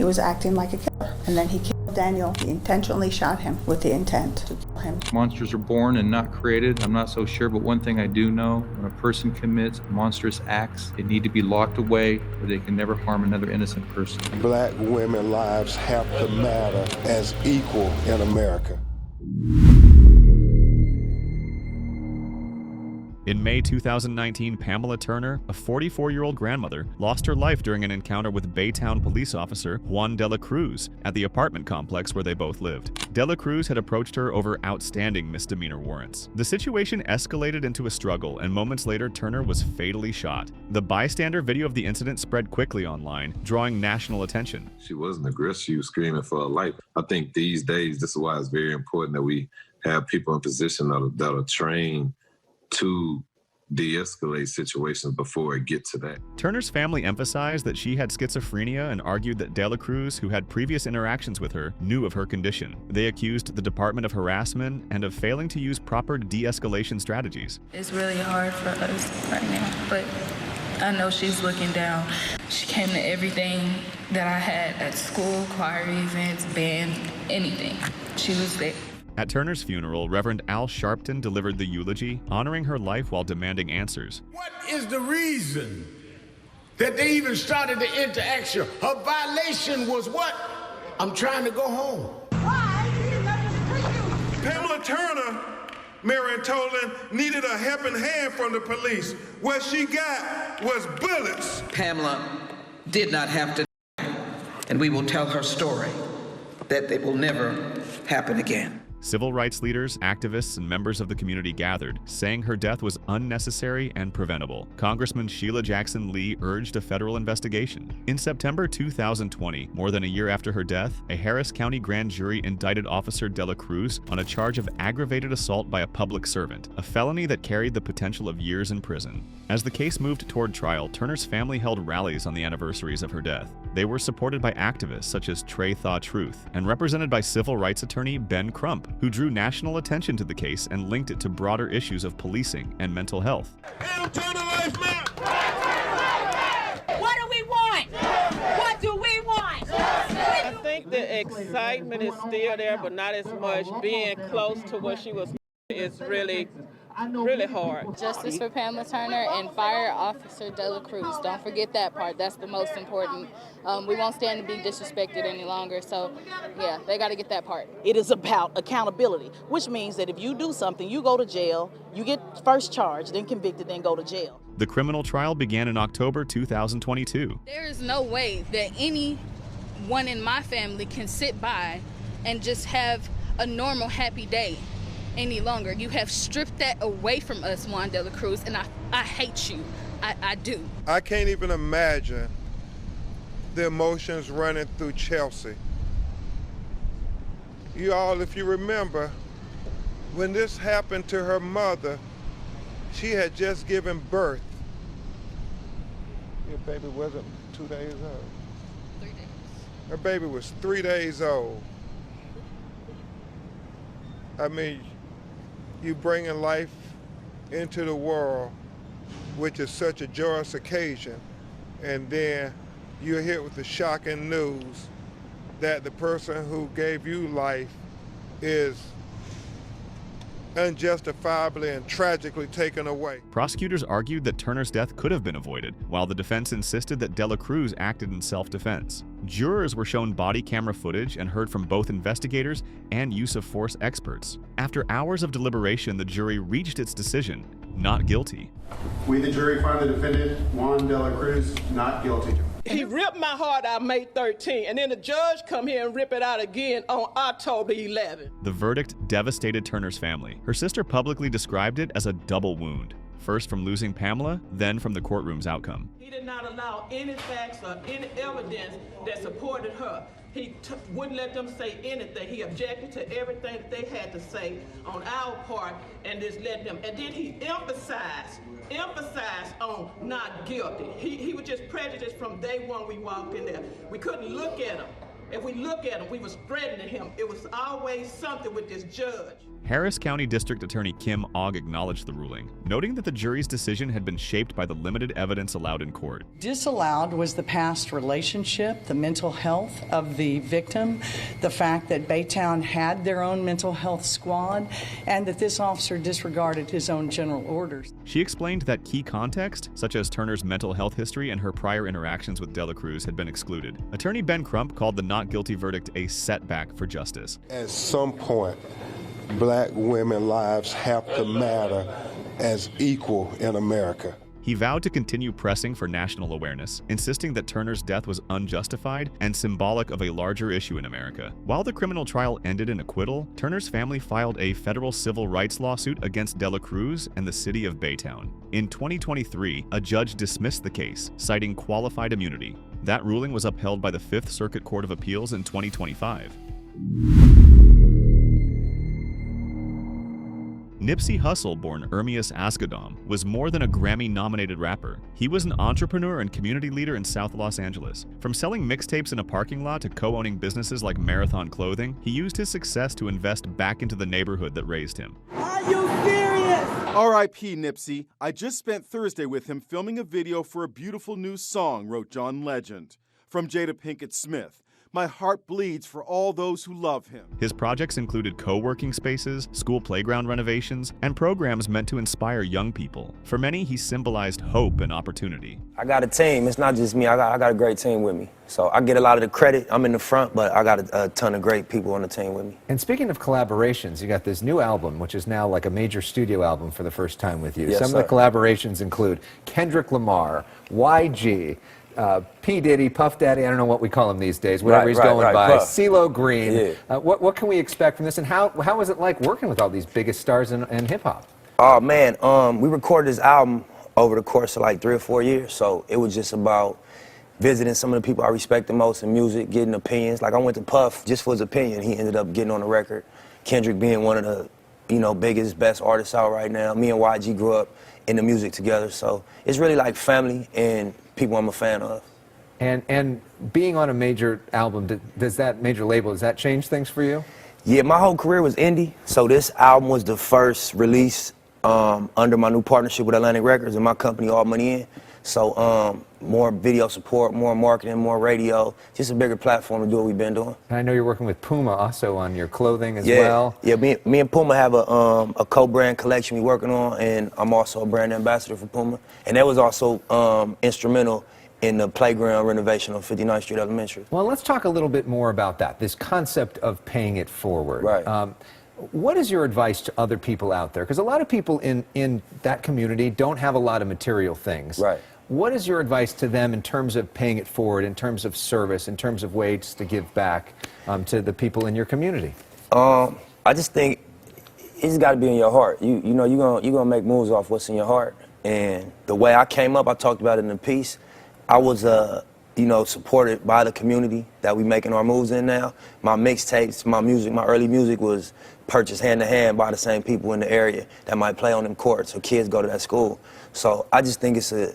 he was acting like a killer. And then he killed Daniel. He intentionally shot him with the intent to kill him. Monsters are born and not created. I'm not so sure, but one thing I do know, when a person commits monstrous acts, they need to be locked away where they can never harm another innocent person. Black women's lives have to matter as equal in America. In May 2019, Pamela Turner, a 44-year-old grandmother, lost her life during an encounter with Baytown police officer Juan de la Cruz at the apartment complex where they both lived. De la Cruz had approached her over outstanding misdemeanor warrants. The situation escalated into a struggle, and moments later, Turner was fatally shot. The bystander video of the incident spread quickly online, drawing national attention. She wasn't aggressive. She was screaming for her life. I think these days, this is why it's very important that we have people in position that are trained to de-escalate situations before it gets to that. Turner's family emphasized that she had schizophrenia and argued that De La Cruz, who had previous interactions with her, knew of her condition. They accused the department of harassment and of failing to use proper de-escalation strategies. It's really hard for us right now, but I know she's looking down. She came to everything that I had at school, choir events, band, anything. She was there. At Turner's funeral, Reverend Al Sharpton delivered the eulogy, honoring her life while demanding answers. What is the reason that they even started the interaction? Her violation was what? I'm trying to go home. Why? Pamela Turner, Marion Tolan, needed a helping hand from the police. What she got was bullets. Pamela did not have to die, and we will tell her story that they will never happen again. Civil rights leaders, activists, and members of the community gathered, saying her death was unnecessary and preventable. Congressman Sheila Jackson Lee urged a federal investigation. In September 2020, more than a year after her death, a Harris County grand jury indicted Officer De La Cruz on a charge of aggravated assault by a public servant, a felony that carried the potential of years in prison. As the case moved toward trial, Turner's family held rallies on the anniversaries of her death. They were supported by activists such as Trey Thaw Truth and represented by civil rights attorney Ben Crump, who drew national attention to the case and linked it to broader issues of policing and mental health. What do we want? What do we want? I think the excitement is still there, but not as much. Being close to what she was is really hard. Justice for Pamela Turner and fire Officer De La Cruz. Don't forget that part. That's the most important. We won't stand to be disrespected any longer. So, yeah, they got to get that part. It is about accountability, which means that if you do something, you go to jail, you get first charged, then convicted, then go to jail. The criminal trial began in October 2022. There is no way that anyone in my family can sit by and just have a normal, happy day any longer. You have stripped that away from us, Juan De La Cruz, and I hate you. I do. I can't even imagine the emotions running through Chelsea. You all, if you remember, when this happened to her mother, she had just given birth. Your baby wasn't 2 days old. 3 days. Her baby was 3 days old. I mean, you bringing life into the world, which is such a joyous occasion, and then you're hit with the shocking news that the person who gave you life is unjustifiably and tragically taken away. Prosecutors argued that Turner's death could have been avoided, while the defense insisted that De La Cruz acted in self-defense. Jurors were shown body camera footage and heard from both investigators and use of force experts. After hours of deliberation, the jury reached its decision: not guilty. We, the jury, find the defendant, Juan De La Cruz, not guilty. He ripped my heart out May 13, and then the judge come here and rip it out again on October 11. The verdict devastated Turner's family. Her sister publicly described it as a double wound, first from losing Pamela, then from the courtroom's outcome. He did not allow any facts or any evidence that supported her. He wouldn't let them say anything. He objected to everything that they had to say on our part and just let them. And then he emphasized on not guilty. He was just prejudiced from day one we walked in there. We couldn't look at him. If we look at him, we was threatening him. It was always something with this judge. Harris County District Attorney Kim Ogg acknowledged the ruling, noting that the jury's decision had been shaped by the limited evidence allowed in court. Disallowed was the past relationship, the mental health of the victim, the fact that Baytown had their own mental health squad, and that this officer disregarded his own general orders. She explained that key context, such as Turner's mental health history and her prior interactions with Dela Cruz, had been excluded. Attorney Ben Crump called the not guilty verdict a setback for justice. At some point, Black women's lives have to matter as equal in America. He vowed to continue pressing for national awareness, insisting that Turner's death was unjustified and symbolic of a larger issue in America. While the criminal trial ended in acquittal, Turner's family filed a federal civil rights lawsuit against Dela Cruz and the city of Baytown. In 2023, a judge dismissed the case, citing qualified immunity. That ruling was upheld by the Fifth Circuit Court of Appeals in 2025. Nipsey Hussle, born Ermias Asghedom, was more than a Grammy-nominated rapper. He was an entrepreneur and community leader in South Los Angeles. From selling mixtapes in a parking lot to co-owning businesses like Marathon Clothing, he used his success to invest back into the neighborhood that raised him. Are you serious? R.I.P. Nipsey. I just spent Thursday with him filming a video for a beautiful new song, wrote John Legend. From Jada Pinkett Smith. My heart bleeds for all those who love him. His projects included co-working spaces, school playground renovations, and programs meant to inspire young people. For many, he symbolized hope and opportunity. I got a team. It's not just me. I got a great team with me. So I get a lot of the credit. I'm in the front, but I got a ton of great people on the team with me. And speaking of collaborations, you got this new album, which is now like a major studio album for the first time with you. Yes, Some of the collaborations include Kendrick Lamar, YG, P. Diddy, Puff Daddy, I don't know what we call him these days, whatever he's going by, Puff. CeeLo Green. Yeah. What can we expect from this, and how was it like working with all these biggest stars in hip-hop? Oh, man, we recorded this album over the course of like 3 or 4 years, so it was just about visiting some of the people I respect the most in music, getting opinions. Like I went to Puff just for his opinion. He ended up getting on the record. Kendrick being one of the biggest, best artists out right now. Me and YG grew up in the music together, so it's really like family and people I'm a fan of. And being on a major album, does that major label, does that change things for you? Yeah, my whole career was indie, so this album was the first release under my new partnership with Atlantic Records and my company, All Money In. So more video support, more marketing, more radio, just a bigger platform to do what we've been doing. And I know you're working with Puma also on your clothing as well. Yeah, me and Puma have a co-brand collection we're working on, and I'm also a brand ambassador for Puma. And that was also instrumental in the playground renovation on 59th Street Elementary. Well, let's talk a little bit more about that, this concept of paying it forward. Right. What is your advice to other people out there? Because a lot of people in that community don't have a lot of material things. Right. What is your advice to them in terms of paying it forward, in terms of service, in terms of ways to give back to the people in your community? I just think it's got to be in your heart. You know, you're gonna make moves off what's in your heart. And the way I came up, I talked about it in the piece. I was supported by the community that we making our moves in now. My mixtapes, my music, my early music was purchased hand to hand by the same people in the area that might play on them courts or kids go to that school. So I just think it's a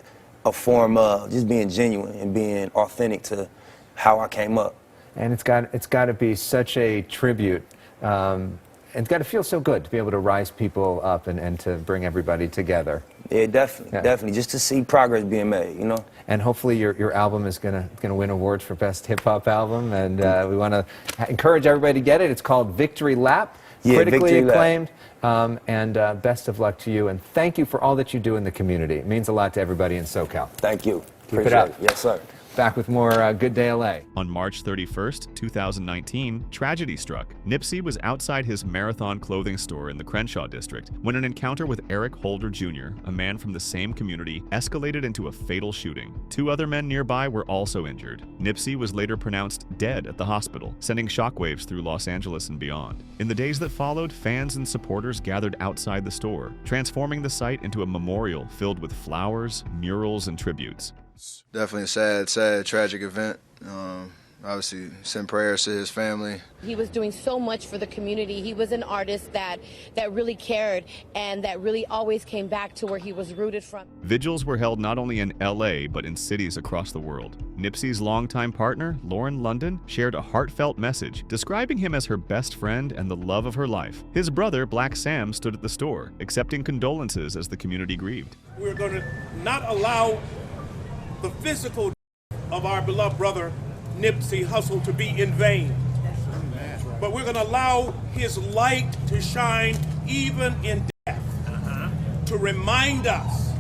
form of just being genuine and being authentic to how I came up. And it's got to be such a tribute. And it's got to feel so good to be able to rise people up and to bring everybody together. Yeah, definitely. Just to see progress being made, you know. And hopefully your album is gonna win awards for Best Hip Hop Album, and we want to encourage everybody to get it. It's called Victory Lap, critically acclaimed, and best of luck to you, and thank you for all that you do in the community. It means a lot to everybody in SoCal. Thank you. Keep it up. Yes, sir. Back with more Good Day LA. On March 31st, 2019, tragedy struck. Nipsey was outside his Marathon clothing store in the Crenshaw district when an encounter with Eric Holder Jr., a man from the same community, escalated into a fatal shooting. 2 other men nearby were also injured. Nipsey was later pronounced dead at the hospital, sending shockwaves through Los Angeles and beyond. In the days that followed, fans and supporters gathered outside the store, transforming the site into a memorial filled with flowers, murals, and tributes. Definitely a sad, tragic event. obviously send prayers to his family. He was doing so much for the community. He was an artist that really cared and that really always came back to where he was rooted from. Vigils were held not only in LA, but in cities across the world. Nipsey's longtime partner, Lauren London, shared a heartfelt message describing him as her best friend and the love of her life. His brother, Black Sam, stood at the store, accepting condolences as the community grieved. We're going to not allow the physical of our beloved brother Nipsey Hussle to be in vain. But we're going to allow his light to shine even in death, to remind us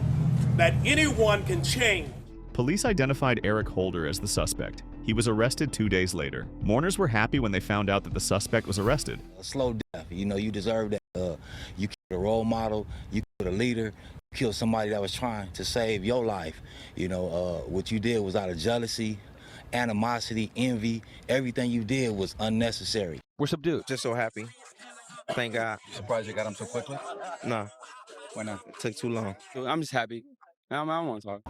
that anyone can change. Police identified Eric Holder as the suspect. He was arrested 2 days later. Mourners were happy when they found out that the suspect was arrested. A slow death, you know, you deserve that. You killed a role model, you killed a leader, you killed somebody that was trying to save your life. You know, what you did was out of jealousy, animosity, envy. Everything you did was unnecessary. We're subdued. Just so happy. Thank God. Surprised you got him so quickly? No. Why not? It took too long. I'm just happy. I don't want to talk.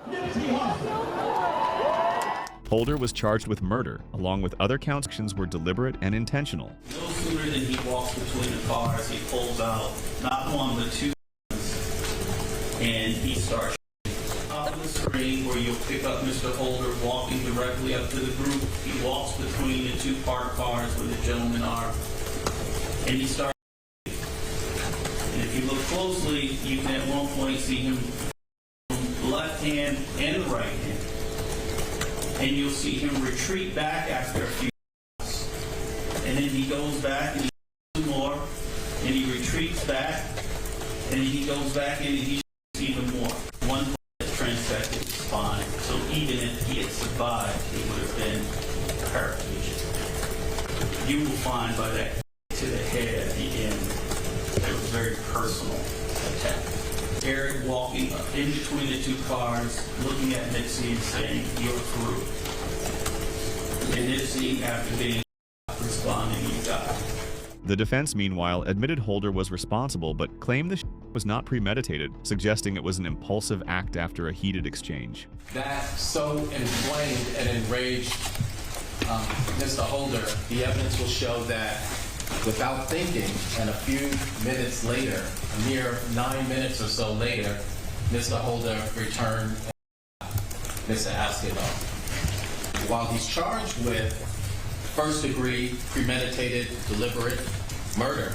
Holder was charged with murder, along with other counts. Actions were deliberate and intentional. No sooner than he walks between the cars, he pulls out not one but two guns, and he starts shooting. Top of the screen where you'll pick up Mr. Holder walking directly up to the group. He walks between the two parked cars where the gentlemen are, and he starts shooting. And if you look closely, you can at one point see him left hand and the right hand. And you'll see him retreat back after a few shots. And then he goes back and he shoots more. And he retreats back. And then he goes back and he shoots even more. One bullet transected his spine. So even if he had survived, it would have been paraplegic. You will find by that to the head at the end, it was a very personal attack. Eric walking in between the two cars, looking at Nipsey and saying, "You're through." And Nipsey, after being responding, "You got it." The defense, meanwhile, admitted Holder was responsible, but claimed the was not premeditated, suggesting it was an impulsive act after a heated exchange. That so inflamed and enraged Mr. Holder, the evidence will show that without thinking, and a few minutes later, a mere 9 minutes or so later, Mr. Holder returned Mr. Askenaw. While he's charged with first-degree, premeditated, deliberate murder,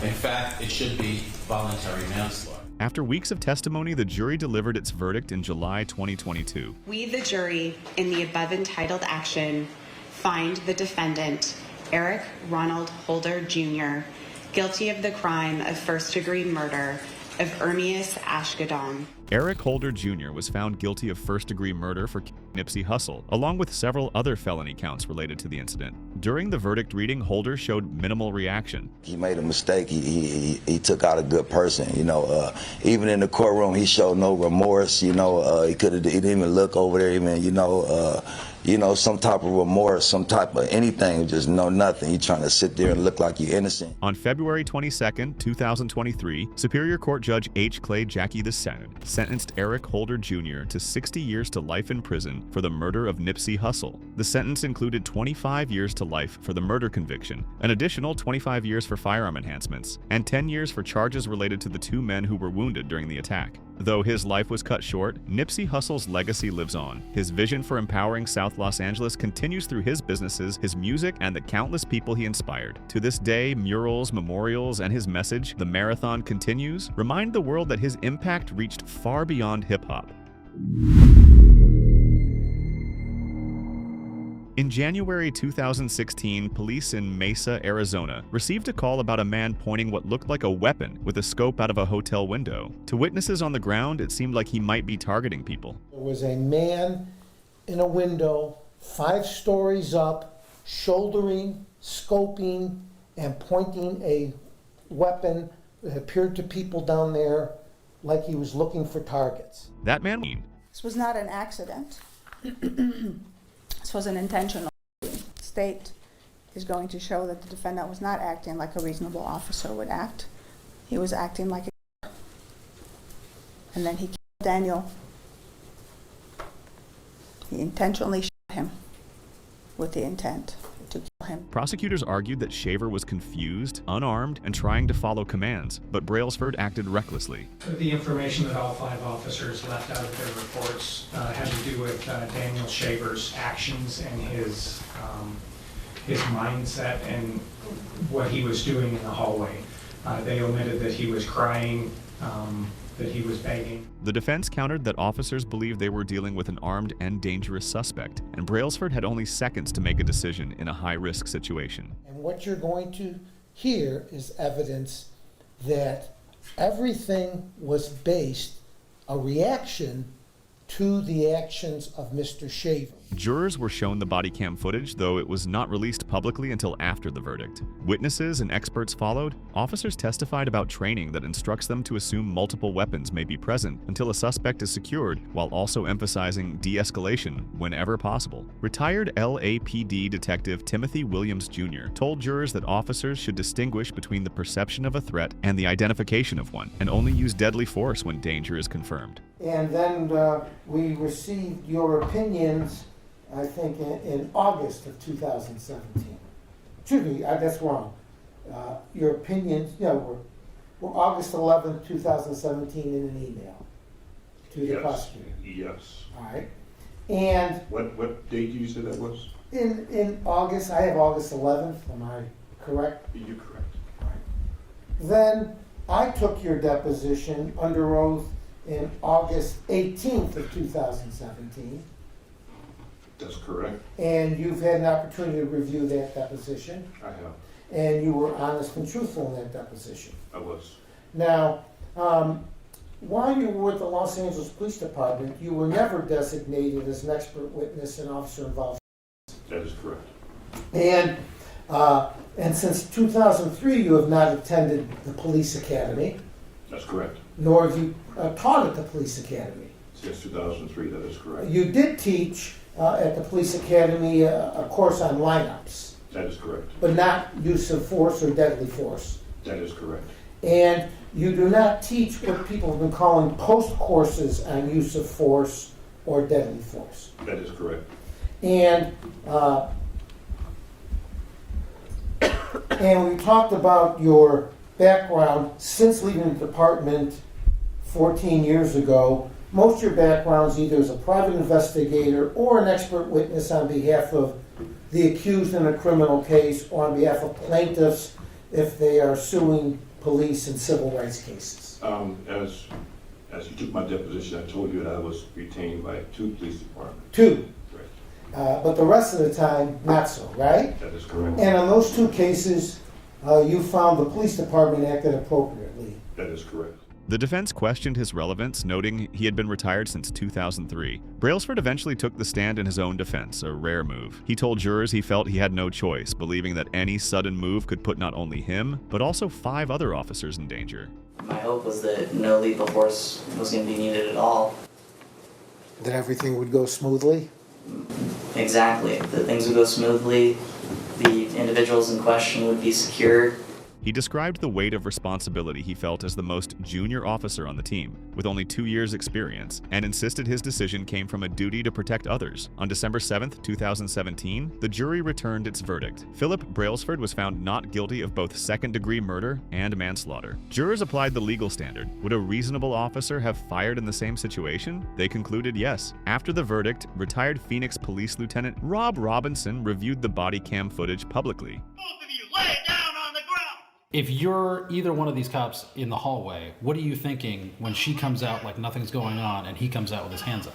in fact, it should be voluntary manslaughter. After weeks of testimony, the jury delivered its verdict in July 2022. We, the jury, in the above entitled action, find the defendant, Eric Ronald Holder, Jr., guilty of the crime of first-degree murder of Ermias Ashkedon. Eric Holder Jr. was found guilty of first-degree murder for Nipsey Hussle, along with several other felony counts related to the incident. During the verdict reading, Holder showed minimal reaction. He made a mistake. He took out a good person. You know, even in the courtroom, he showed no remorse. You know, he didn't even look over there. Even some type of remorse, some type of anything. Just nothing. He trying to sit there and look like you're innocent. On February 22nd, 2023, Superior Court Judge H. Clay Jackie II sentenced Eric Holder Jr. to 60 years to life in prison for the murder of Nipsey Hussle. The sentence included 25 years to life for the murder conviction, an additional 25 years for firearm enhancements, and 10 years for charges related to the two men who were wounded during the attack. Though his life was cut short, Nipsey Hussle's legacy lives on. His vision for empowering South Los Angeles continues through his businesses, his music, and the countless people he inspired. To this day, murals, memorials, and his message, "The Marathon Continues," remind the world that his impact reached far beyond hip-hop. In January 2016, police in Mesa, Arizona, received a call about a man pointing what looked like a weapon with a scope out of a hotel window. To witnesses on the ground, it seemed like he might be targeting people. There was a man in a window, 5 stories up, shouldering, scoping, and pointing a weapon that appeared to people down there like he was looking for targets. That man... This was not an accident. This was an intentional. State is going to show that the defendant was not acting like a reasonable officer would act. He was acting like a killer. And then he killed Daniel. He intentionally shot him with the intent to kill him. Prosecutors argued that Shaver was confused, unarmed, and trying to follow commands, but Brailsford acted recklessly. The information that all 5 officers left out of their reports had to do with Daniel Shaver's actions and his mindset and what he was doing in the hallway. They omitted that he was crying, that he was begging. The defense countered that officers believed they were dealing with an armed and dangerous suspect, and Brailsford had only seconds to make a decision in a high-risk situation. And what you're going to hear is evidence that everything was based, a reaction to the actions of Mr. Shaver. Jurors were shown the body cam footage, though it was not released publicly until after the verdict. Witnesses and experts followed. Officers testified about training that instructs them to assume multiple weapons may be present until a suspect is secured, while also emphasizing de-escalation whenever possible. Retired LAPD Detective Timothy Williams Jr. told jurors that officers should distinguish between the perception of a threat and the identification of one, and only use deadly force when danger is confirmed. And then we received your opinions, I think, in August of 2017. Excuse me, that's wrong. Your opinions, were August 11th, 2017 in an email to the prosecutor. Yes. All right. And what date did you say that was? In August, I have August 11th, am I correct? You're correct. All right. Then I took your deposition under oath in August 18th of 2017. That's correct. And you've had an opportunity to review that deposition. I have. And you were honest and truthful in that deposition. I was. Now, while you were with the Los Angeles Police Department, you were never designated as an expert witness and officer involved. That is correct. And since 2003, you have not attended the police academy. That's correct. Nor have you taught at the police academy. Since 2003, that is correct. You did teach at the police academy a course on lineups. That is correct. But not use of force or deadly force. That is correct. And you do not teach what people have been calling post courses on use of force or deadly force. That is correct. And we talked about your background since leaving the department 14 years ago. Most of your backgrounds either as a private investigator or an expert witness on behalf of the accused in a criminal case or on behalf of plaintiffs if they are suing police in civil rights cases. As you took my deposition, I told you that I was retained by 2 police departments. 2. Right. But the rest of the time, not so, right? That is correct. And on those 2 cases, you found the police department acted appropriately. That is correct. The defense questioned his relevance, noting he had been retired since 2003. Brailsford eventually took the stand in his own defense, a rare move. He told jurors he felt he had no choice, believing that any sudden move could put not only him, but also 5 other officers in danger. My hope was that no lethal force was going to be needed at all. That everything would go smoothly? Exactly. That things would go smoothly, the individuals in question would be secured. He described the weight of responsibility he felt as the most junior officer on the team, with only 2 years' experience, and insisted his decision came from a duty to protect others. On December 7, 2017, the jury returned its verdict. Philip Brailsford was found not guilty of both second-degree murder and manslaughter. Jurors applied the legal standard. Would a reasonable officer have fired in the same situation? They concluded yes. After the verdict, retired Phoenix Police Lieutenant Rob Robinson reviewed the body cam footage publicly. If you're either one of these cops in the hallway, what are you thinking when she comes out like nothing's going on and he comes out with his hands up?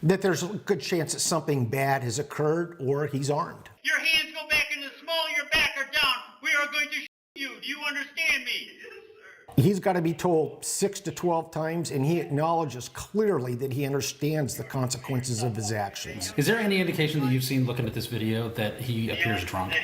That there's a good chance that something bad has occurred or he's armed. Your hands go back in the small, your back are down. We are going to shoot you. Do you understand me? He's got to be told 6 to 12 times, and he acknowledges clearly that he understands the consequences of his actions. Is there any indication that you've seen looking at this video that he appears drunk?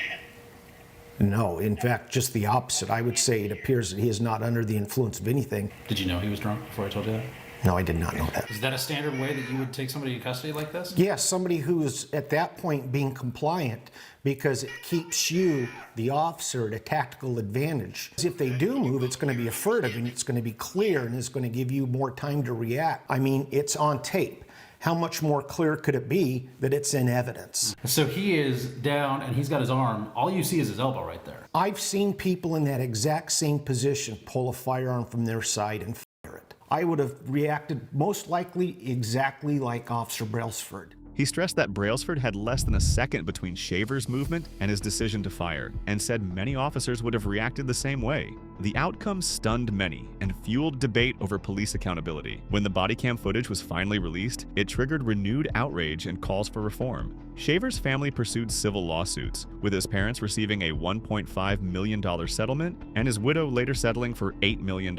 No, in fact, just the opposite. I would say it appears that he is not under the influence of anything. Did you know he was drunk before I told you that? No, I did not know that. Is that a standard way that you would take somebody in custody like this? Yes, somebody who's at that point being compliant because it keeps you, the officer, at a tactical advantage. If they do move, it's going to be furtive and it's going to be clear and it's going to give you more time to react. I mean, it's on tape. how much more clear could it be that it's in evidence? So he is down and he's got his arm. All you see is his elbow right there. I've seen people in that exact same position pull a firearm from their side and fire it. I would have reacted most likely exactly like Officer Brailsford. He stressed that Brailsford had less than a second between Shaver's movement and his decision to fire, and said many officers would have reacted the same way. The outcome stunned many and fueled debate over police accountability. When the body cam footage was finally released, it triggered renewed outrage and calls for reform. Shaver's family pursued civil lawsuits, with his parents receiving a $1.5 million settlement and his widow later settling for $8 million.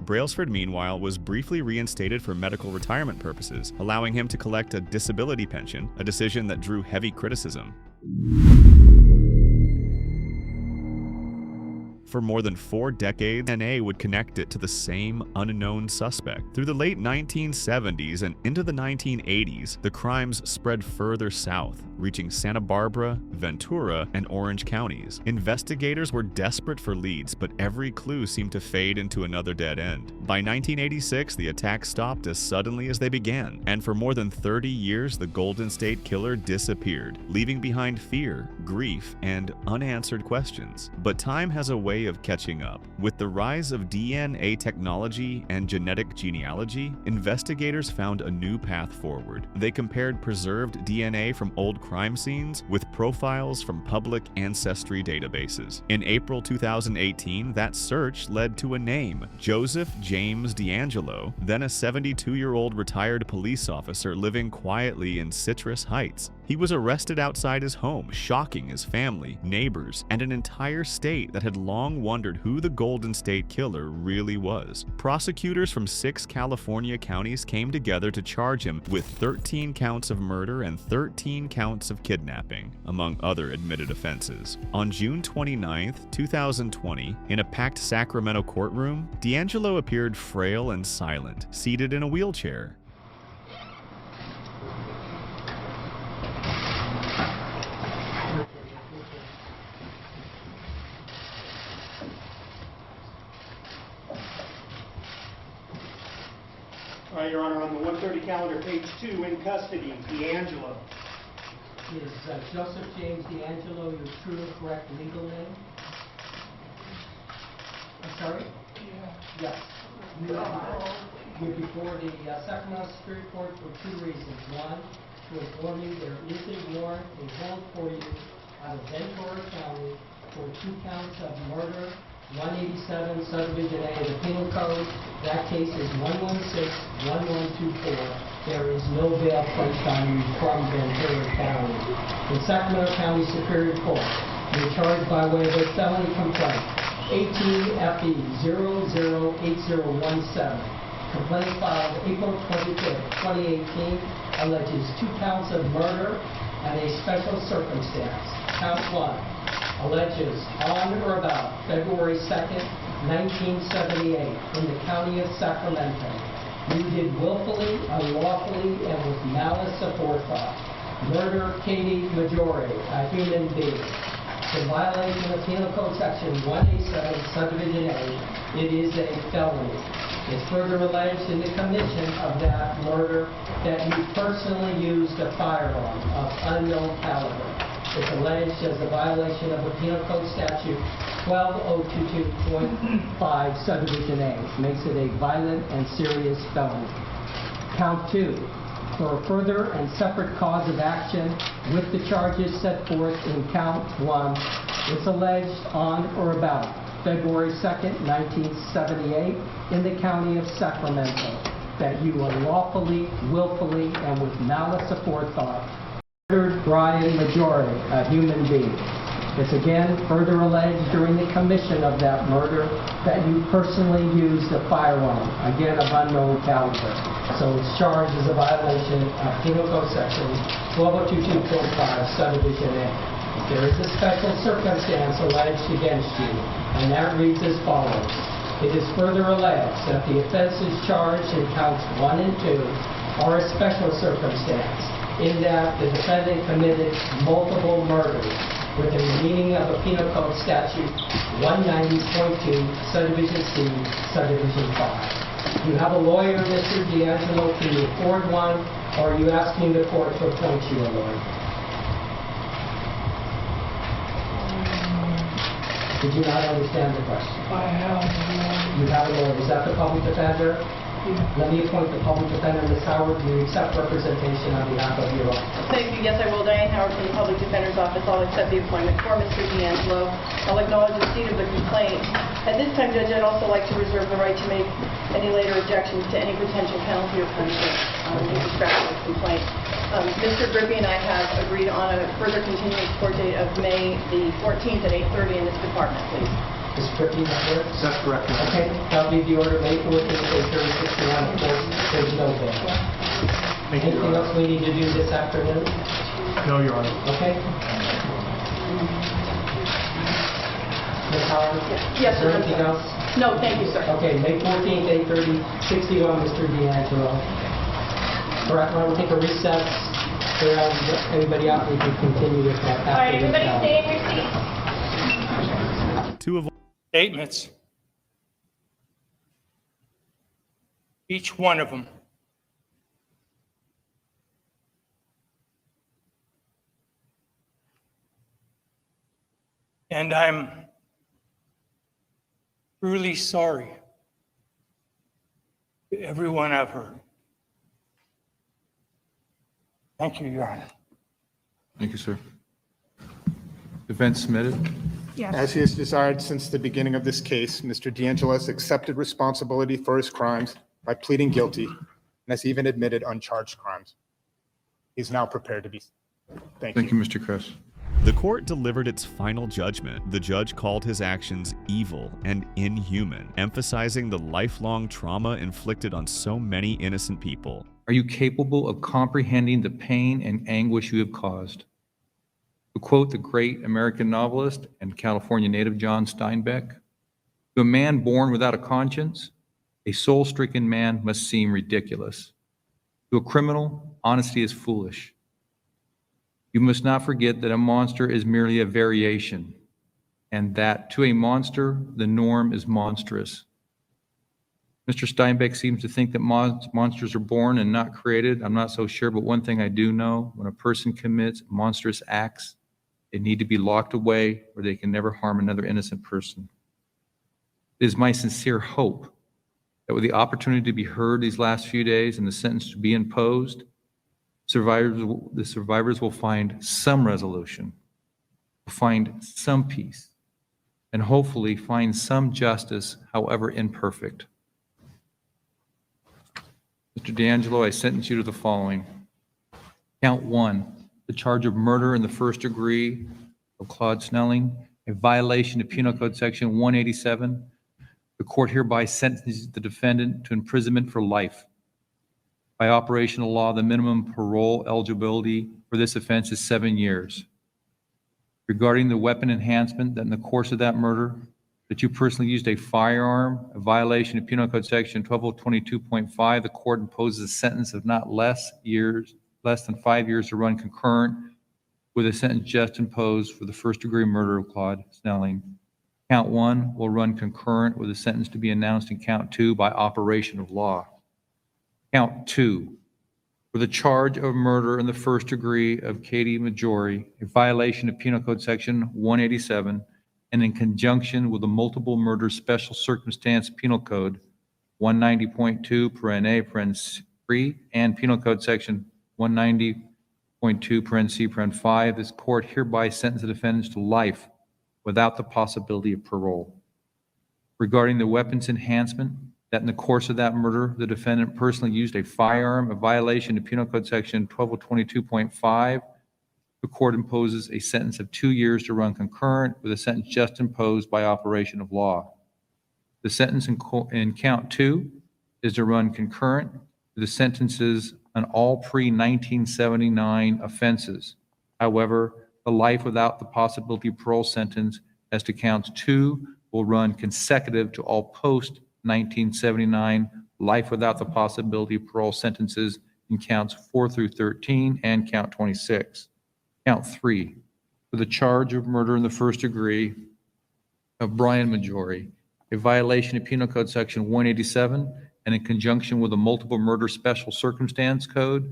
Brailsford, meanwhile, was briefly reinstated for medical retirement purposes, allowing him to collect a disability pension, a decision that drew heavy criticism. For more than 4 decades, DNA would connect it to the same unknown suspect. Through the late 1970s and into the 1980s, the crimes spread further south, reaching Santa Barbara, Ventura, and Orange counties. Investigators were desperate for leads, but every clue seemed to fade into another dead end. By 1986, the attacks stopped as suddenly as they began, and for more than 30 years, the Golden State Killer disappeared, leaving behind fear, grief, and unanswered questions. But time has a way of catching up. With the rise of DNA technology and genetic genealogy, investigators found a new path forward. They compared preserved DNA from old crime scenes with profiles from public ancestry databases. In April 2018, that search led to a name: Joseph James D'Angelo, then a 72-year-old retired police officer living quietly in Citrus Heights. He was arrested outside his home, shocking his family, neighbors, and an entire state that had long wondered who the Golden State Killer really was. Prosecutors from 6 California counties came together to charge him with 13 counts of murder and 13 counts of kidnapping, among other admitted offenses. On June 29, 2020, in a packed Sacramento courtroom, D'Angelo appeared frail and silent, seated in a wheelchair. All right, Your Honor, on the 130 calendar, page 2, in custody, D'Angelo. Is Joseph James D'Angelo your true and correct legal name? I'm sorry? Yeah. Yes. You're before the Sacramento Superior Court for 2 reasons. One, to inform you there is a warrant held for you out of Ventura County for 2 counts of murder, 187 subdivision A of the Penal Code. That case is 116-1124. There is no bail placed on you from Ventura County. In Sacramento County Superior Court, you're charged by way of a felony complaint, 18 FE 008017. Complaint filed April 25th, 2018, alleges 2 counts of murder and a special circumstance. Count 1 alleges on or about February 2nd, 1978, in the county of Sacramento, you did willfully, unlawfully, and with malice aforethought murder Katie Maggiore, a human being. In violation of Penal Code Section 187, Subdivision A, it is a felony. It's further alleged in the commission of that murder that you personally used a firearm of unknown caliber. It's alleged as a violation of the Penal Code Statute 12022.5 Subdivision A. Makes it a violent and serious felony. Count 2. For a further and separate cause of action with the charges set forth in Count 1, it's alleged on or about February 2nd, 1978, in the county of Sacramento, that you unlawfully, willfully, and with malice aforethought murdered Brian Maggiore, a human being. It's again further alleged during the commission of that murder that you personally used a firearm, again of unknown caliber. So it's charged as a violation of Penal Code Section 12022.5 Subdivision A. There is a special circumstance alleged against you, and that reads as follows. It is further alleged that the offenses charged in counts 1 and 2 are a special circumstance, in that the defendant committed multiple murders within the meaning of a Penal Code Statute 190.2, Subdivision C, Subdivision 5. You have a lawyer, Mr. D'Angelo. Can you afford one, or are you asking the court to appoint you a lawyer? Did you not understand the question? I have a lawyer. You have a lawyer. Is that the public defender? Let me appoint the public defender, Ms. Howard. Do you accept representation on behalf of your office? Thank you. Yes, I will. Diane Howard from the Public Defender's Office. I'll accept the appointment for Mr. D'Angelo. I'll acknowledge receipt of the complaint. At this time, Judge, I'd also like to reserve the right to make any later objections to any potential penalty or punishment in respect to the complaint. Mr. Grippy and I have agreed on a further continuous court date of May the 14th at 8:30 in this department, please. Mr. Grippy, that works? That's correct. Okay, that'll be the order, May 14th, 8:30, 61, of course, there's no bill. Anything else we need to do this afternoon? No, Your Honor. Okay. Ms. Howard? Yes, Is there sir. anything else? No, thank you, sir. Okay, May 14th, 8:30, 61, Mr. D'Angelo. All right, why don't we take a recess? Everybody out, we can continue with that. All right, everybody stay in your seats. To avoid Statements. Each one of them. And I'm truly sorry to everyone I've heard. Thank you, Your Honor. Thank you, sir. Defense submitted. As he has desired since the beginning of this case, Mr. D'Angelo has accepted responsibility for his crimes by pleading guilty and has even admitted uncharged crimes. He's now prepared to be. Thank you. Thank you, Mr. Kress. The court delivered its final judgment. The judge called his actions evil and inhuman, emphasizing the lifelong trauma inflicted on so many innocent people. Are you capable of comprehending the pain and anguish you have caused? To quote the great American novelist and California native John Steinbeck, to a man born without a conscience, a soul-stricken man must seem ridiculous. To a criminal, honesty is foolish. You must not forget that a monster is merely a variation, and that to a monster, the norm is monstrous. Mr. Steinbeck seems to think that monsters are born and not created. I'm not so sure, but one thing I do know, when a person commits monstrous acts, they need to be locked away where they can never harm another innocent person. It is my sincere hope that with the opportunity to be heard these last few days and the sentence to be imposed, the survivors will find some resolution, will find some peace, and hopefully find some justice, however imperfect. Mr. D'Angelo, I sentence you to the following. Count 1, the charge of murder in the first degree of Claude Snelling, a violation of Penal Code Section 187. The court hereby sentences the defendant to imprisonment for life. By operational law, the minimum parole eligibility for this offense is 7 years. Regarding the weapon enhancement, that in the course of that murder, that you personally used a firearm, a violation of Penal Code Section 1222.5, the court imposes a sentence of not less than 5 years to run concurrent with a sentence just imposed for the first degree murder of Claude Snelling. Count 1 will run concurrent with a sentence to be announced in count 2 by operation of law. Count 2, for the charge of murder in the first degree of Katie Majori, a violation of Penal Code Section 187, and in conjunction with the multiple murder special circumstance Penal Code 190.2 paren A paren C and Penal Code Section 190.2 paren C paren 5, this court hereby sentences the defendants to life without the possibility of parole. Regarding the weapons enhancement, that in the course of that murder, the defendant personally used a firearm, a violation of Penal Code Section 1222.5. The court imposes a sentence of 2 years to run concurrent with a sentence just imposed by operation of law. The sentence in count 2 is to run concurrent with the sentences on all pre-1979 offenses. However, the life without the possibility of parole sentence as to counts 2 will run consecutive to all post-1979 life without the possibility of parole sentences in counts 4 through 13 and count 26. Count 3, for the charge of murder in the first degree of Brian Majori, a violation of Penal Code Section 187, and in conjunction with the multiple murder special circumstance code,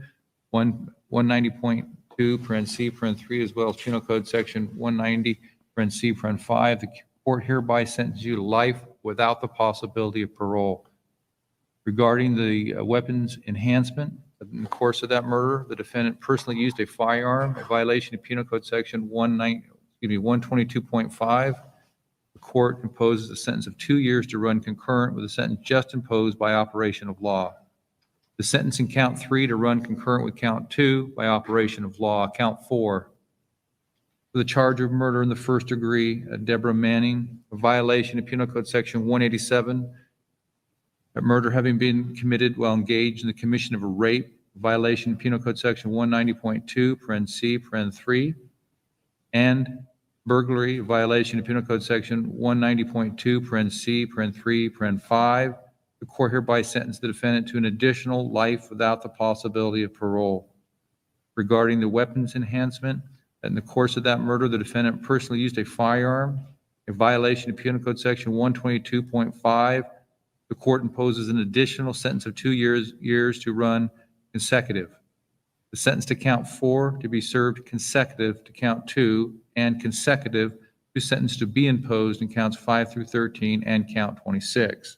190.2, parent C, parent 3, as well as Penal Code Section 190, parent C, parent 5, the court hereby sentences you to life without the possibility of parole. Regarding the weapons enhancement, in the course of that murder, the defendant personally used a firearm, a violation of Penal Code Section 122.5. The court imposes a sentence of 2 years to run concurrent with the sentence just imposed by operation of law. The sentence in count 3 to run concurrent with count 2 by operation of law. Count 4, for the charge of murder in the first degree, Deborah Manning, a violation of Penal Code Section 187, a murder having been committed while engaged in the commission of a rape, a violation of Penal Code Section 190.2, parent C, parent 3, and burglary, a violation of Penal Code Section 190.2, parent C, parent 3, parent 5. The court hereby sentenced the defendant to an additional life without the possibility of parole. Regarding the weapons enhancement, that in the course of that murder, the defendant personally used a firearm, a violation of Penal Code Section 122.5. The court imposes an additional sentence of 2 years to run consecutive. The sentence to count 4 to be served consecutive to count 2 and consecutive to sentence to be imposed in counts 5 through 13 and count 26.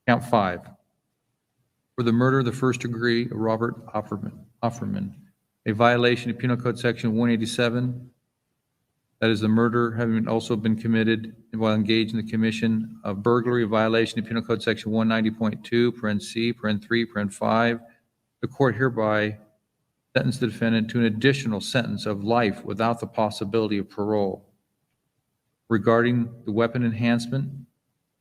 Count 5, for the murder of the first degree of Robert Offerman, a violation of Penal Code Section 187, that is the murder having also been committed while engaged in the commission of burglary, a violation of Penal Code Section 190.2, parent C, parent 3, parent 5. The court hereby sentenced the defendant to an additional sentence of life without the possibility of parole. Regarding the weapon enhancement,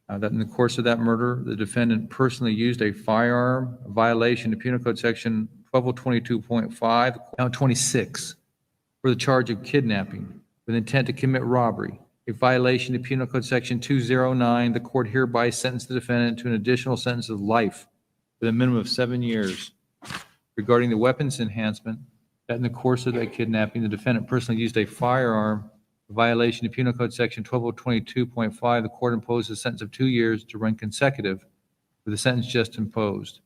that in the course of that murder, the defendant personally used a firearm, a violation of Penal Code Section 1222.5, count 26, for the charge of kidnapping with intent to commit robbery, a violation of Penal Code Section 209. The court hereby sentenced the defendant to an additional sentence of life with a minimum of 7 years. Regarding the weapons enhancement, that in the course of that kidnapping, the defendant personally used a firearm, a violation of Penal Code Section 1222.5. The court imposed a sentence of 2 years to run consecutive with the sentence just imposed.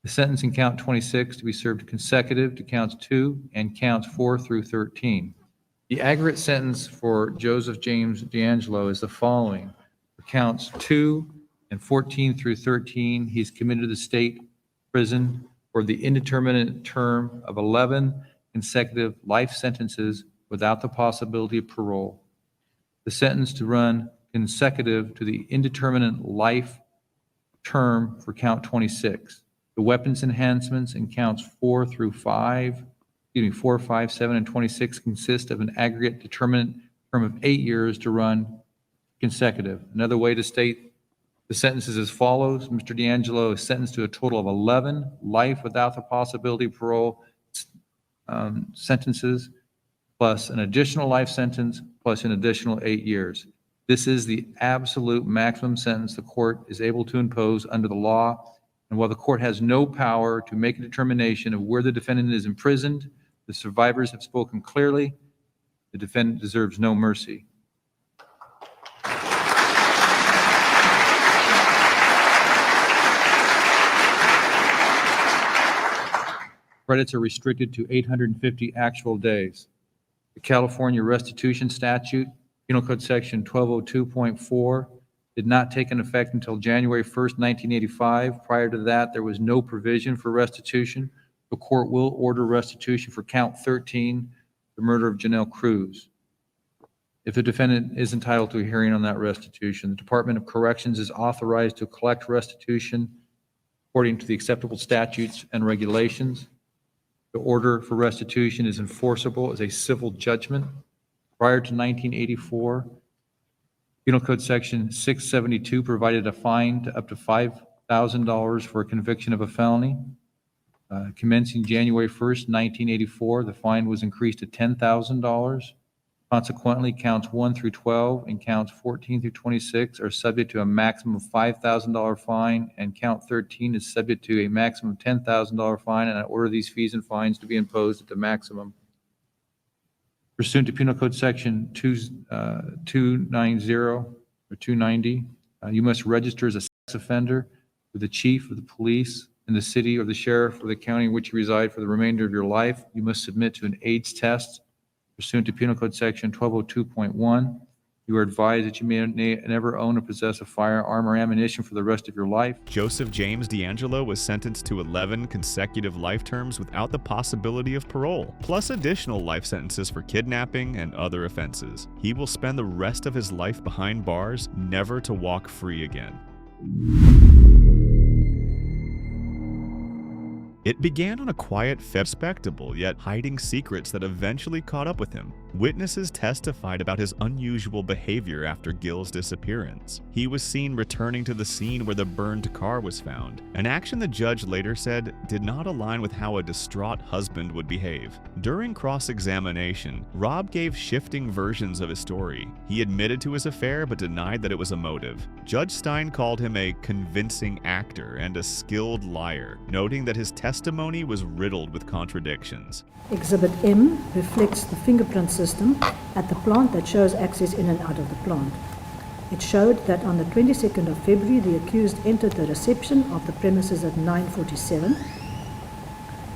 The sentence in count 26 to be served consecutive to counts 2 and counts 4 through 13. The aggregate sentence for Joseph James D'Angelo is the following. For counts 2 and 14 through 13, he's committed to the state prison for the indeterminate term of 11 consecutive life sentences without the possibility of parole. The sentence to run consecutive to the indeterminate life term for count 26. The weapons enhancements in counts 4, 5, 7, and 26 consist of an aggregate determinate term of 8 years to run consecutive. Another way to state the sentence is as follows. Mr. D'Angelo is sentenced to a total of 11 life without the possibility of parole sentences, plus an additional life sentence, plus an additional 8 years. This is the absolute maximum sentence the court is able to impose under the law. And while the court has no power to make a determination of where the defendant is imprisoned, the survivors have spoken clearly. The defendant deserves no mercy. Credits are restricted to 850 actual days. The California restitution statute, Penal Code Section 1202.4, did not take an effect until January 1st, 1985. Prior to that, there was no provision for restitution. The court will order restitution for count 13, the murder of Janelle Cruz. If the defendant is entitled to a hearing on that restitution, the Department of Corrections is authorized to collect restitution according to the acceptable statutes and regulations. The order for restitution is enforceable as a civil judgment. Prior to 1984, Penal Code Section 672 provided a fine to up to $5,000 for a conviction of a felony. Commencing January 1st, 1984, the fine was increased to $10,000. Consequently, counts 1 through 12 and counts 14 through 26 are subject to a maximum of $5,000 fine, and count 13 is subject to a maximum of $10,000 fine, and I order these fees and fines to be imposed at the maximum. Pursuant to Penal Code Section 290 or 290, you must register as a sex offender with the chief of the police in the city or the sheriff or the county in which you reside for the remainder of your life, you must submit to an AIDS test pursuant to Penal Code Section 1202.1. You are advised that you may never own or possess a firearm or ammunition for the rest of your life. Joseph James D'Angelo was sentenced to 11 consecutive life terms without the possibility of parole, plus additional life sentences for kidnapping and other offenses. He will spend the rest of his life behind bars, never to walk free again. It began on a quiet, respectable, yet hiding secrets that eventually caught up with him. Witnesses testified about his unusual behavior after Gill's disappearance. He was seen returning to the scene where the burned car was found, an action the judge later said did not align with how a distraught husband would behave. During cross-examination, Rob gave shifting versions of his story. He admitted to his affair but denied that it was a motive. Judge Stein called him a convincing actor and a skilled liar, noting that his testimony was riddled with contradictions. Exhibit M reflects the fingerprint system at the plant that shows access in and out of the plant. It showed that on the 22nd of February, the accused entered the reception of the premises at 9:47.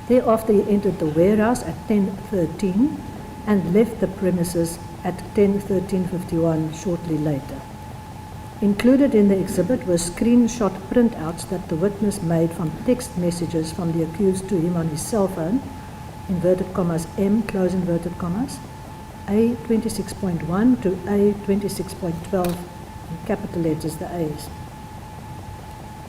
Thereafter, he entered the warehouse at 10:13 and left the premises at 10:13:51 shortly later. Included in the exhibit were screenshot printouts that the witness made from text messages from the accused to him on his cell phone, inverted commas M, close inverted commas, A26.1 to A26.12, in capital letters, the A's.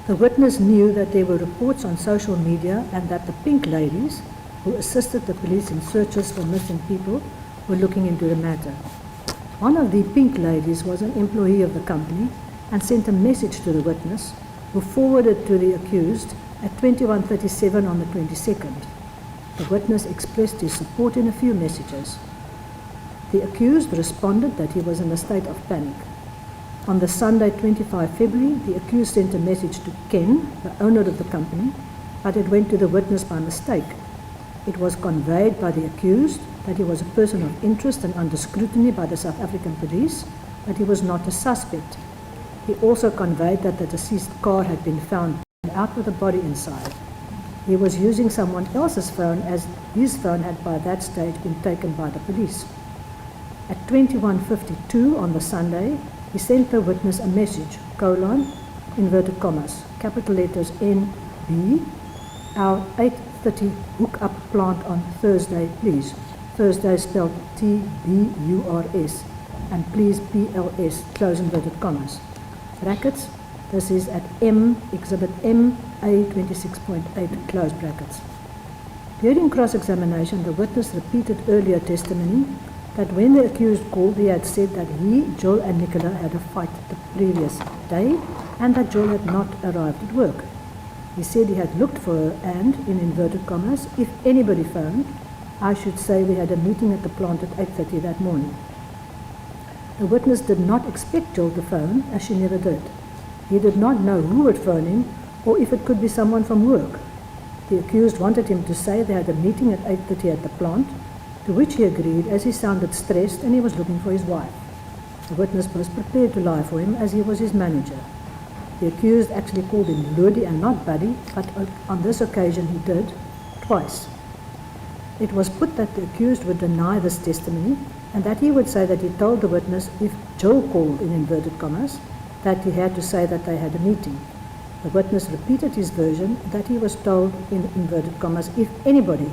The witness knew that there were reports on social media and that the Pink Ladies, who assisted the police in searches for missing people, were looking into the matter. One of the Pink Ladies was an employee of the company and sent a message to the witness, who forwarded to the accused at 21:37 on the 22nd. The witness expressed his support in a few messages. The accused responded that he was in a state of panic. On the Sunday, 25 February, the accused sent a message to Ken, the owner of the company, but it went to the witness by mistake. It was conveyed by the accused that he was a person of interest and under scrutiny by the South African police, but he was not a suspect. He also conveyed that the deceased car had been found out with a body inside. He was using someone else's phone, as his phone had by that stage been taken by the police. At 21:52 on the Sunday, he sent the witness a message, inverted commas, capital letters NB, our 8:30 hook-up plant on Thursday, please. Thursday spelled TBURS, and please PLS, close inverted commas. Brackets, this is at M, Exhibit M, A26.8, close brackets. During cross-examination, the witness repeated earlier testimony that when the accused called, he had said that he, Joel, and Nicola had a fight the previous day and that Joel had not arrived at work. He said he had looked for her and, in inverted commas, if anybody phoned, I should say we had a meeting at the plant at 8:30 that morning. The witness did not expect Joel to phone, as she never did. He did not know who would phone him or if it could be someone from work. The accused wanted him to say they had a meeting at 8:30 at the plant, to which he agreed as he sounded stressed and he was looking for his wife. The witness was prepared to lie for him as he was his manager. The accused actually called him Lodi and not Buddy, but on this occasion he did, twice. It was put that the accused would deny this testimony and that he would say that he told the witness if Joe called, in inverted commas, that he had to say that they had a meeting. The witness repeated his version that he was told, in inverted commas, if anybody,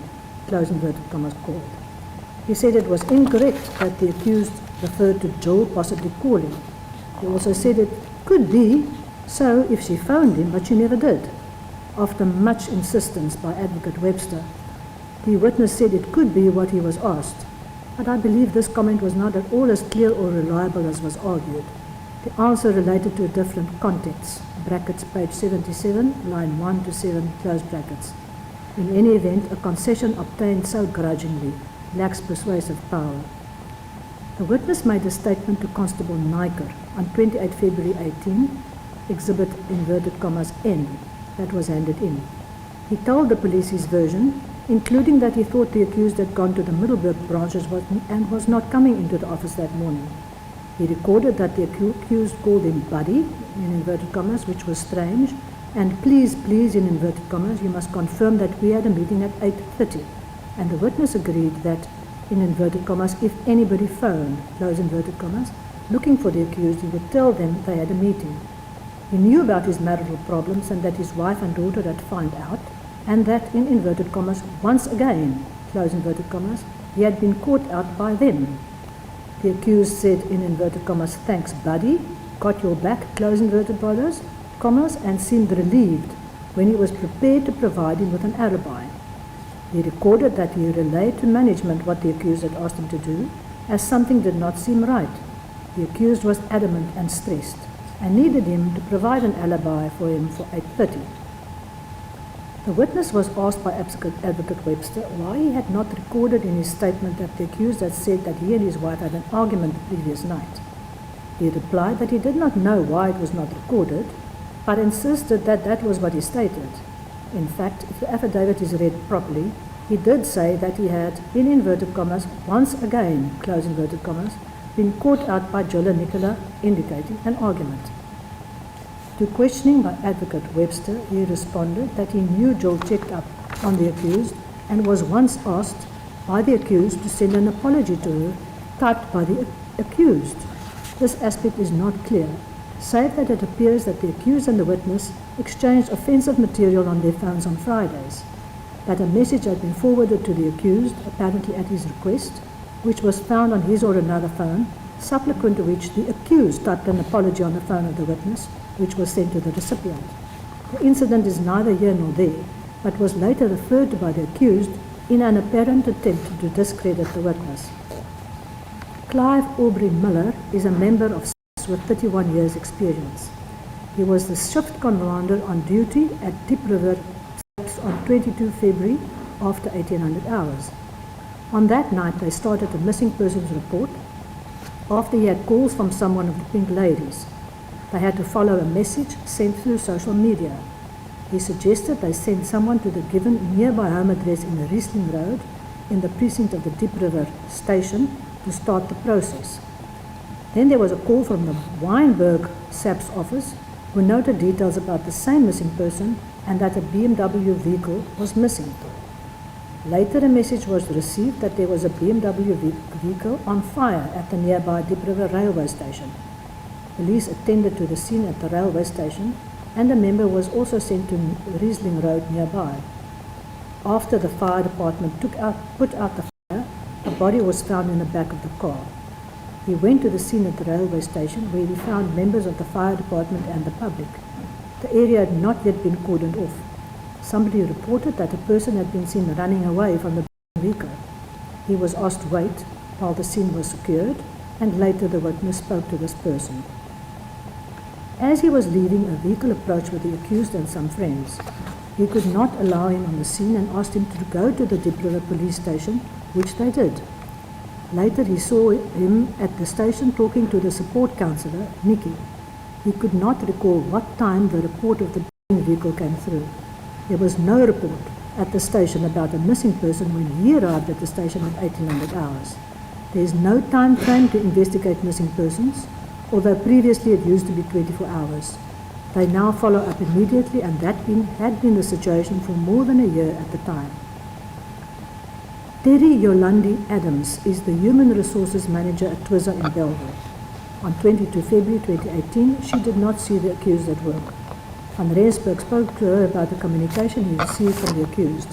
close inverted commas, called. He said it was incorrect that the accused referred to Joel possibly calling. He also said it could be so if she phoned him, but she never did. After much insistence by Advocate Webster, the witness said it could be what he was asked, but I believe this comment was not at all as clear or reliable as was argued. The answer related to a different context, brackets page 77, line 1 to 7, close brackets. In any event, a concession obtained so grudgingly lacks persuasive power. The witness made a statement to Constable Niker on 28 February 18, exhibit inverted commas N, that was handed in. He told the police his version, including that he thought the accused had gone to the Middleburg branches and was not coming into the office that morning. He recorded that the accused called him Buddy, in inverted commas, which was strange, And please, please, in inverted commas, you must confirm that we had a meeting at 8:30. And the witness agreed that, in inverted commas, if anybody phoned, close inverted commas, looking for the accused, he would tell them they had a meeting. He knew about his marital problems and that his wife and daughter had found out, and that, in inverted commas, once again, close inverted commas, he had been caught out by them. The accused said, in inverted commas, thanks buddy, got your back, close inverted commas, and seemed relieved when he was prepared to provide him with an alibi. He recorded that he relayed to management what the accused had asked him to do, as something did not seem right. The accused was adamant and stressed, and needed him to provide an alibi for him for 8:30. The witness was asked by Advocate Webster why he had not recorded in his statement that the accused had said that he and his wife had an argument the previous night. He replied that he did not know why it was not recorded, but insisted that that was what he stated. In fact, if the affidavit is read properly, he did say that he had, in inverted commas, once again, close inverted commas, been caught out by Jola Nicola, indicating an argument. To questioning by Advocate Webster, he responded that he knew Joel checked up on the accused and was once asked by the accused to send an apology to her, typed by the accused. This aspect is not clear, save that it appears that the accused and the witness exchanged offensive material on their phones on Fridays, that a message had been forwarded to the accused, apparently at his request, which was found on his or another phone, subsequent to which the accused typed an apology on the phone of the witness, which was sent to the recipient. The incident is neither here nor there, but was later referred to by the accused in an apparent attempt to discredit the witness. Clive Aubrey Miller is a member of SAPS with 31 years' experience. He was the shift commander on duty at Deep River SAPS on 22 February after 1800 hours. On that night, they started a missing persons report after he had calls from someone of the Pink Ladies. They had to follow a message sent through social media. He suggested they send someone to the given nearby home address in the Riesling Road in the precinct of the Deep River station to start the process. Then there was a call from the Weinberg SAPS office who noted details about the same missing person and that a BMW vehicle was missing. Later a message was received that there was a BMW vehicle on fire at the nearby Deep River railway station. Police attended to the scene at the railway station, and a member was also sent to Riesling Road nearby. After the fire department put out the fire, a body was found in the back of the car. He went to the scene at the railway station where he found members of the fire department and the public. The area had not yet been cordoned off. Somebody reported that a person had been seen running away from the vehicle. He was asked to wait while the scene was secured, and later the witness spoke to this person. As he was leaving, a vehicle approached with the accused and some friends. He could not allow him on the scene and asked him to go to the Deep River police station, which they did. Later he saw him at the station talking to the support counsellor, Nikki. He could not recall what time the report of the vehicle came through. There was no report at the station about a missing person when he arrived at the station at 1800 hours. There is no time frame to investigate missing persons, although previously it used to be 24 hours. They now follow up immediately, and that had been the situation for more than a year at the time. Terry Yolandi Adams is the Human Resources Manager at Twiza in Belleville. On 22 February 2018, she did not see the accused at work. Van Rensburg spoke to her about the communication he received from the accused.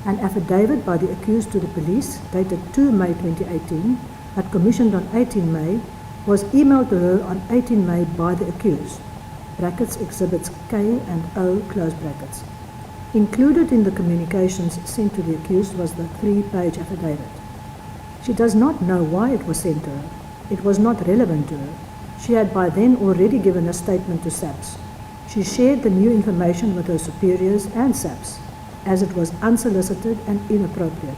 An affidavit by the accused to the police, dated 2 May 2018, but commissioned on 18 May, was emailed to her on 18 May by the accused. Brackets exhibits K and O, close brackets. Included in the communications sent to the accused was the 3-page affidavit. She does not know why it was sent to her. It was not relevant to her. She had by then already given a statement to SAPS. She shared the new information with her superiors and SAPS, as it was unsolicited and inappropriate.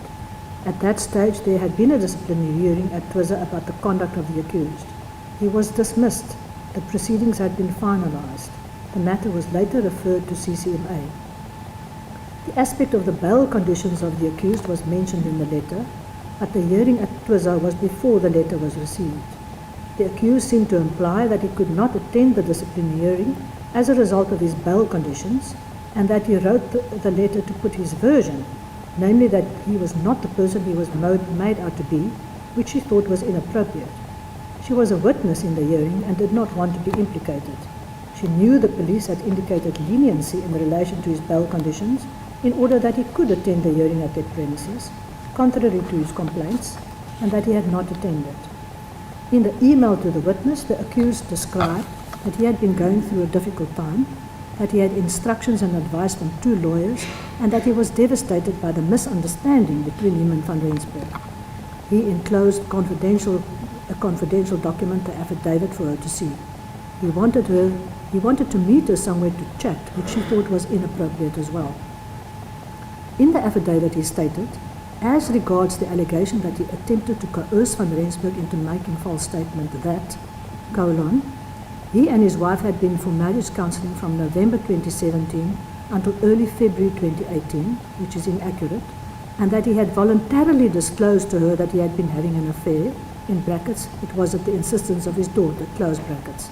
At that stage, there had been a disciplinary hearing at Twiza about the conduct of the accused. He was dismissed. The proceedings had been finalized. The matter was later referred to CCMA. The aspect of the bail conditions of the accused was mentioned in the letter, but the hearing at Twiza was before the letter was received. The accused seemed to imply that he could not attend the disciplinary hearing as a result of his bail conditions, and that he wrote the letter to put his version, namely that he was not the person he was made out to be, which she thought was inappropriate. She was a witness in the hearing and did not want to be implicated. She knew the police had indicated leniency in relation to his bail conditions in order that he could attend the hearing at their premises, contrary to his complaints, and that he had not attended. In the email to the witness, the accused described that he had been going through a difficult time, that he had instructions and advice from 2 lawyers, and that he was devastated by the misunderstanding between him and van Rensburg. He enclosed a confidential document, the affidavit, for her to see. He wanted to meet her somewhere to chat, which she thought was inappropriate as well. In the affidavit he stated, as regards the allegation that he attempted to coerce van Rensburg into making false statement that, he and his wife had been for marriage counseling from November 2017 until early February 2018, which is inaccurate, and that he had voluntarily disclosed to her that he had been having an affair, in brackets, it was at the insistence of his daughter, close brackets.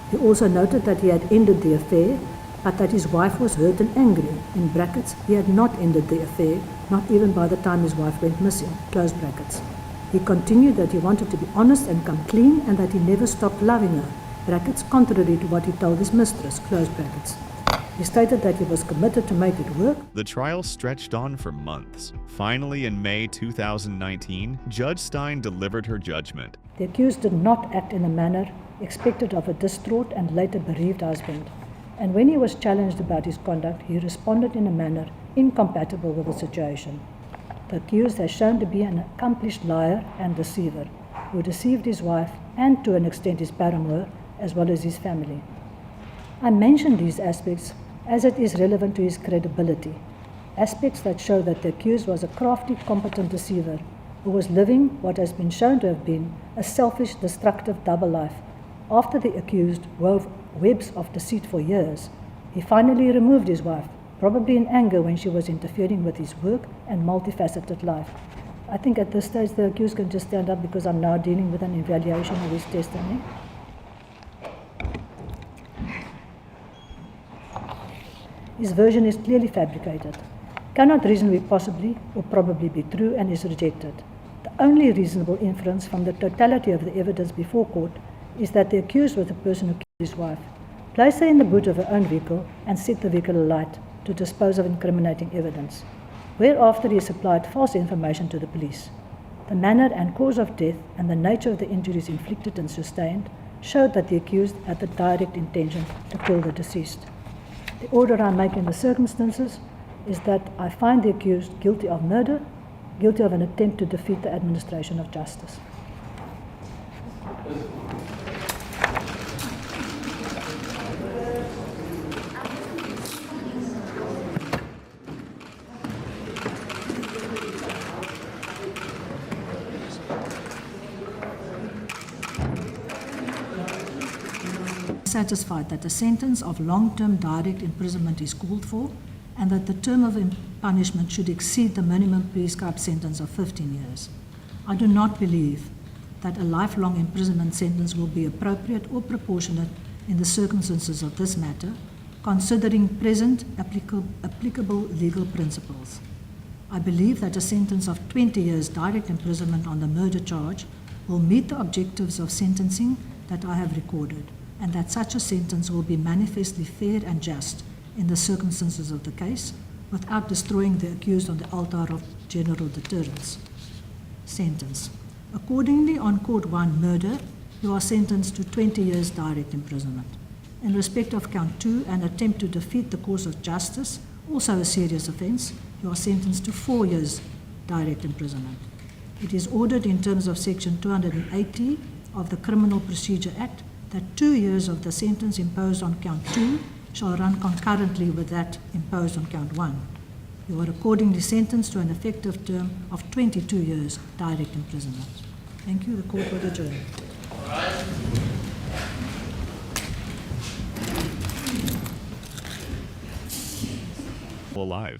He also noted that he had ended the affair, but that his wife was hurt and angry, in brackets, he had not ended the affair, not even by the time his wife went missing, close brackets. He continued that he wanted to be honest and come clean, and that he never stopped loving her, brackets, contrary to what he told his mistress, close brackets. He stated that he was committed to make it work. The trial stretched on for months. Finally, in May 2019, Judge Stein delivered her judgment. The accused did not act in a manner expected of a distraught and later bereaved husband, and when he was challenged about his conduct, he responded in a manner incompatible with the situation. The accused has shown to be an accomplished liar and deceiver, who deceived his wife and, to an extent, his paramour, as well as his family. I mention these aspects as it is relevant to his credibility, aspects that show that the accused was a crafty, competent deceiver who was living what has been shown to have been a selfish, destructive double life. After the accused wove webs of deceit for years, he finally removed his wife, probably in anger when she was interfering with his work and multifaceted life. I think at this stage the accused can just stand up because I'm now dealing with an evaluation of his testimony. His version is clearly fabricated, cannot reasonably possibly or probably be true, and is rejected. The only reasonable inference from the totality of the evidence before court is that the accused was the person who killed his wife, placed her in the boot of her own vehicle, and set the vehicle alight to dispose of incriminating evidence, whereafter he supplied false information to the police. The manner and cause of death and the nature of the injuries inflicted and sustained showed that the accused had the direct intention to kill the deceased. The order I make in the circumstances is that I find the accused guilty of murder, guilty of an attempt to defeat the administration of justice. Satisfied that a sentence of long-term direct imprisonment is called for, and that the term of punishment should exceed the minimum prescribed sentence of 15 years. I do not believe that a lifelong imprisonment sentence will be appropriate or proportionate in the circumstances of this matter, considering present applicable legal principles. I believe that a sentence of 20 years direct imprisonment on the murder charge will meet the objectives of sentencing that I have recorded, and that such a sentence will be manifestly fair and just in the circumstances of the case, without destroying the accused on the altar of general deterrence. Sentence. Accordingly, on Count 1 murder, you are sentenced to 20 years direct imprisonment. In respect of Count 2, an attempt to defeat the course of justice, also a serious offence, you are sentenced to 4 years direct imprisonment. It is ordered in terms of Section 280 of the Criminal Procedure Act that 2 years of the sentence imposed on Count 2 shall run concurrently with that imposed on Count 1. You are accordingly sentenced to an effective term of 22 years direct imprisonment. Thank you. The court will adjourn. Alive.